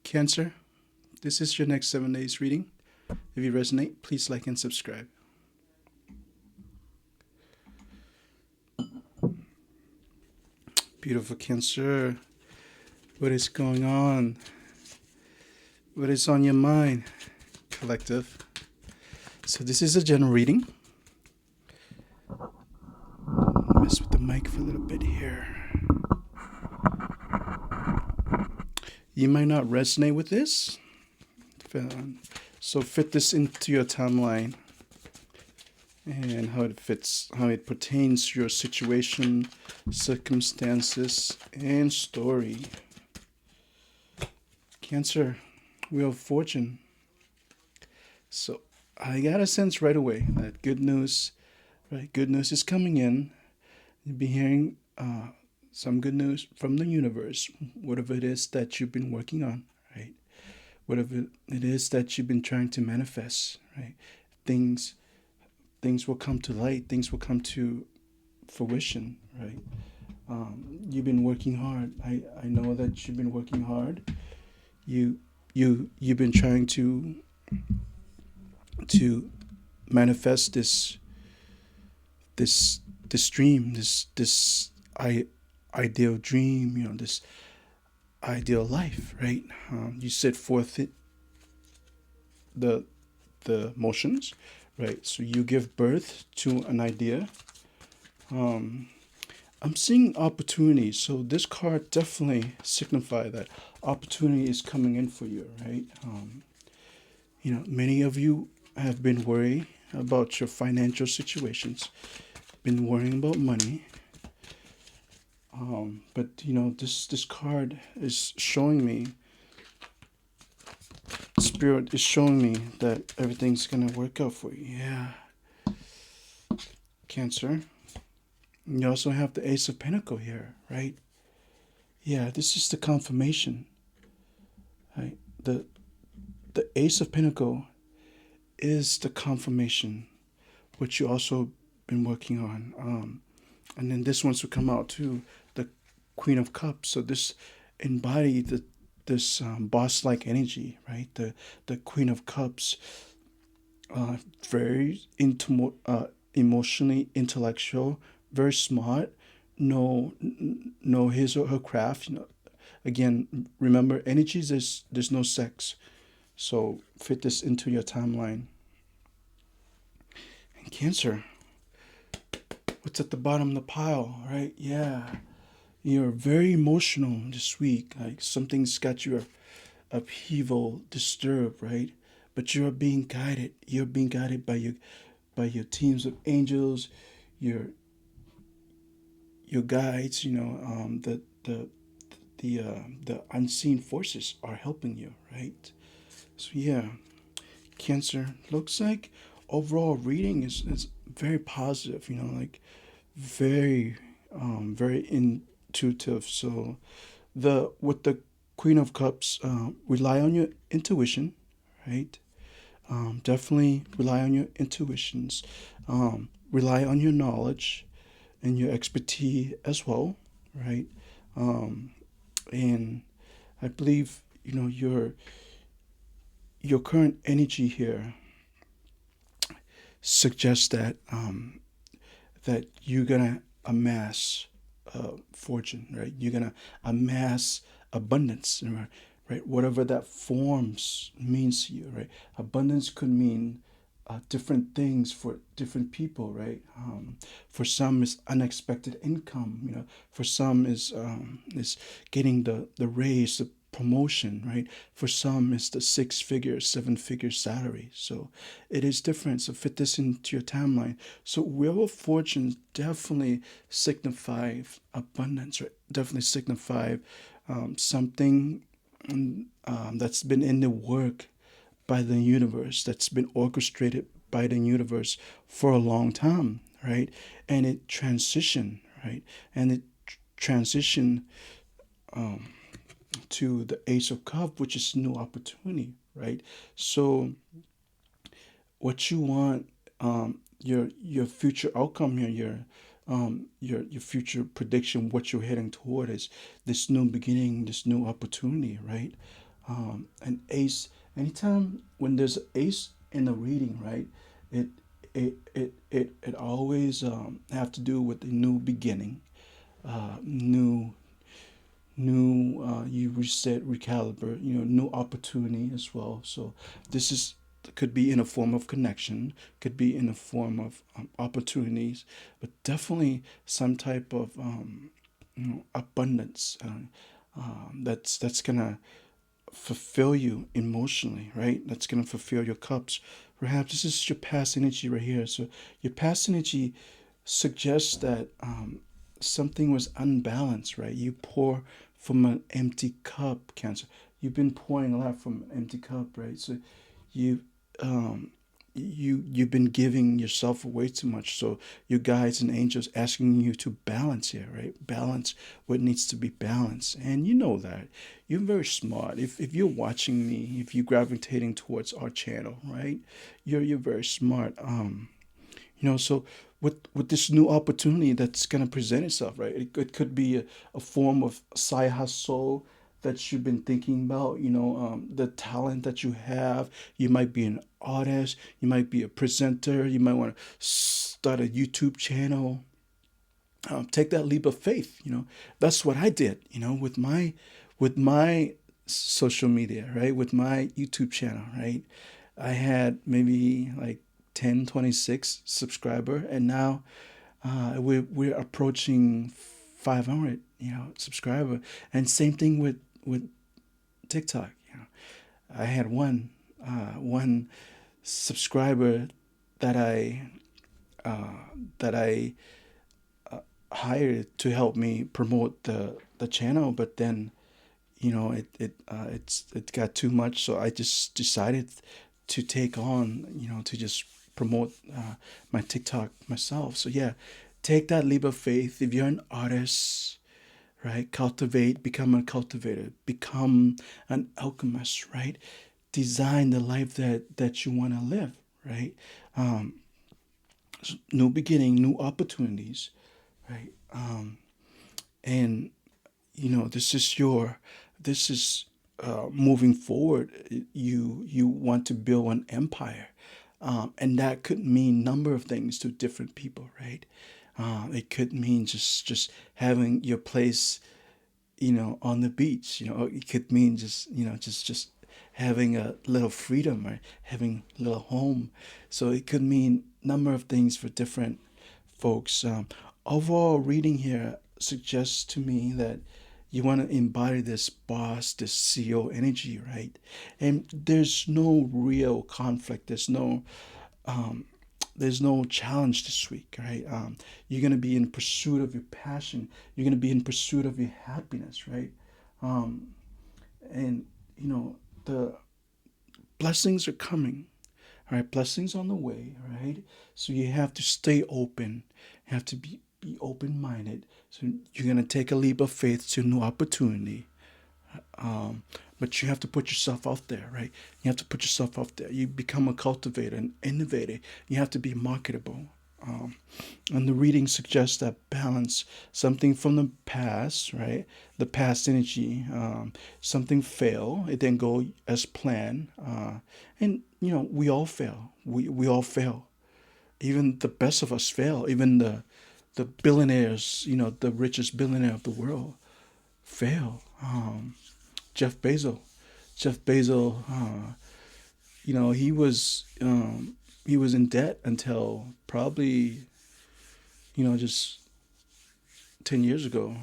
Cancer, this is your next 7 days reading. If you resonate, please like and subscribe. Beautiful Cancer, what is going on? What is on your mind, collective? So this is a general reading. Mess with the mic for a little bit here. You might not resonate with this, so fit this into your timeline and how it fits, how it pertains to your situation, circumstances, and story. Cancer, Wheel of Fortune. So I got a sense right away that good news, right? Good news is coming in. You'll be hearing some good news from the universe, whatever it is that you've been working on, right? Whatever it is that you've been trying to manifest, right? Things will come to light. Things will come to fruition, right? You've been working hard. I know that you've been working hard. You've been trying to manifest this dream, this ideal dream, this ideal life, right? You set forth the motions, right? So you give birth to an idea. I'm seeing opportunity. So this card definitely signifies that opportunity is coming in for you, right? Many of you have been worried about your financial situations, been worrying about money. But this card is showing me, Spirit is showing me that everything's gonna work out for you. Yeah, Cancer. You also have the Ace of Pentacles here, right? Yeah, this is the confirmation. Right? The Ace of Pentacles is the confirmation, which you also been working on. And then this one's to come out too, the Queen of Cups. So this embody this boss-like energy, right? The Queen of Cups, very emotionally intellectual, very smart, know his or her craft. Again, remember, energies. There's no sex, so fit this into your timeline. And Cancer, what's at the bottom of the pile, right? Yeah, you're very emotional this week. Like something's got your upheaval disturbed, right? But you're being guided. You're being guided by your teams of angels, your guides. The unseen forces are helping you, right? So yeah, Cancer, looks like overall reading is very positive. Like very very intuitive. So with the Queen of Cups, rely on your intuition, right? Definitely rely on your intuitions. Rely on your knowledge and your expertise as well, right? And I believe your current energy here suggests that you're gonna amass fortune, right? You're gonna amass abundance, right? Whatever that forms means to you, right? Abundance could mean different things for different people, right? For some, it's unexpected income. For some, is getting the raise, the promotion, right? For some, it's the 6-figure, 7-figure salary. So it is different. So fit this into your timeline. So Wheel of Fortune definitely signify abundance, right? Definitely signify something that's been in the work by the universe, that's been orchestrated by the universe for a long time, right? And it transitioned, right? And it transitioned to the Ace of Cups, which is new opportunity, right? So what you want, your future outcome here, your future prediction, what you're heading toward is this new beginning, this new opportunity, right? An ace. Anytime when there's an ace in the reading, right? It it always have to do with a new beginning, new you reset, recalibrate, new opportunity as well. So this is could be in a form of connection, could be in a form of opportunities, but definitely some type of abundance that's gonna fulfill you emotionally, right? That's gonna fulfill your cups. Perhaps this is your past energy right here. So your past energy suggests that something was unbalanced, right? You pour from an empty cup, Cancer. You've been pouring a lot from an empty cup, right? So you um, you've been giving yourself away too much. So your guides and angels asking you to balance here, right? Balance what needs to be balanced, and you know that you're very smart. If you're watching me, if you're gravitating towards our channel, right? You're very smart. So with this new opportunity that's going to present itself, right? It could be a form of side hustle that you've been thinking about, the talent that you have. You might be an artist, you might be a presenter, you might want to start a YouTube channel. Take that leap of faith. That's what I did, with my social media, right? With my YouTube channel, right? I had maybe like 10, 26 subscriber, and now we're approaching 500, subscriber. And same thing with TikTok. I had one subscriber that I hired to help me promote the channel, but then it got too much, so I just decided to take on, to just promote my TikTok myself. So yeah, take that leap of faith. If you're an artist, right, cultivate, become a cultivator, become an alchemist, right? Design the life that you want to live, right? um New beginning, new opportunities, right? And this is moving forward. You want to build an empire, and that could mean number of things to different people, right? It could mean just having your place, on the beach. It could mean just having a little freedom, right? Having a little home. So it could mean number of things for different folks. Overall, reading here suggests to me that you want to embody this boss, this CEO energy, right? And there's no real conflict. Um, there's no challenge this week, right? You're gonna be in pursuit of your passion. You're gonna be in pursuit of your happiness, right? Um, and the blessings are coming, right? Blessings on the way, right? So you have to stay open. You have to be open minded. So you're gonna take a leap of faith to a new opportunity. Um, but you have to put yourself out there, right? You have to put yourself out there. You become a cultivator, an innovator. You have to be marketable. Um, and the reading suggests that balance, something from the past, right? The past energy, something fail, it didn't go as planned, and we all fail. We all fail. Even the best of us fail. Even the billionaires, the richest billionaire of the world, fail. Jeff Bezos. Jeff Bezos, he was in debt until probably just 10 years ago.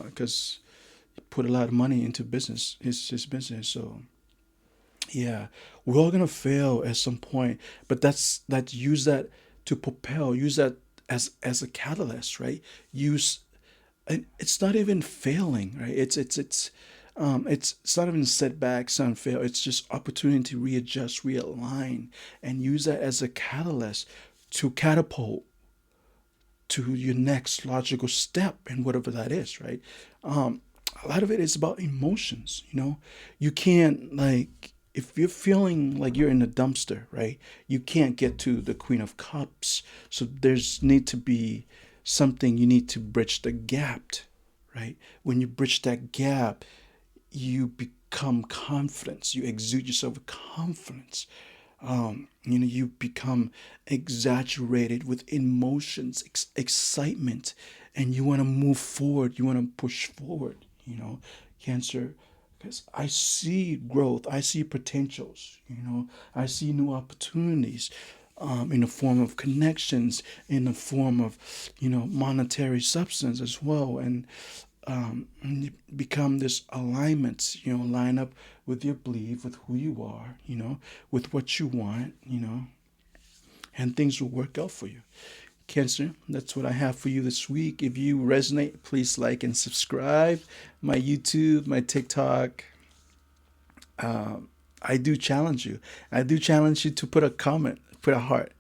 Because he put a lot of money into business, his business. So yeah, we're all gonna fail at some point, but use that to propel. Use that as a catalyst, right? Use And it's not even failing, right? It's not even setbacks and fail. It's just opportunity to readjust, realign, and use that as a catalyst to catapult to your next logical step and whatever that is, right? Um, a lot of it is about emotions. You can't, like, if you're feeling like you're in a dumpster, right? You can't get to the Queen of Cups. So there's need to be something, you need to bridge the gap, right? When you bridge that gap, you become confidence. You exude yourself with confidence. You become exaggerated with emotions, excitement, and you want to move forward. You want to push forward. Cancer, because I see growth. I see potentials. I see new opportunities. In the form of connections, in the form of, monetary substance as well, and you become this alignment, line up with your belief, with who you are, with what you want, and things will work out for you. Cancer, that's what I have for you this week. If you resonate, please like and subscribe. My YouTube, my TikTok. I do challenge you. I do challenge you to put a comment, put a heart,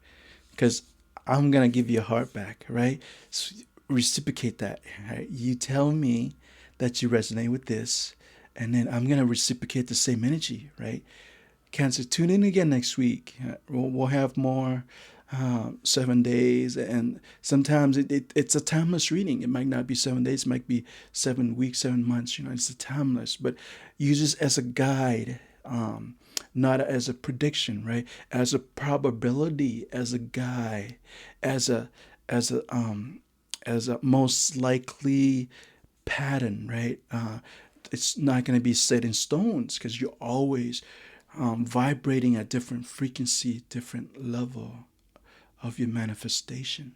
because I'm gonna give you a heart back, right? So reciprocate that, right? You tell me that you resonate with this, and then I'm gonna reciprocate the same energy, right? Cancer, tune in again next week. We'll have more 7 days, and sometimes it's a timeless reading. It might not be 7 days, it might be 7 weeks, 7 months. It's a timeless, but use this as a guide, not as a prediction, right? As a probability, as a guide, as a as a as a most likely pattern, right? It's not going to be set in stones because you're always vibrating at different frequency, different level of your manifestation.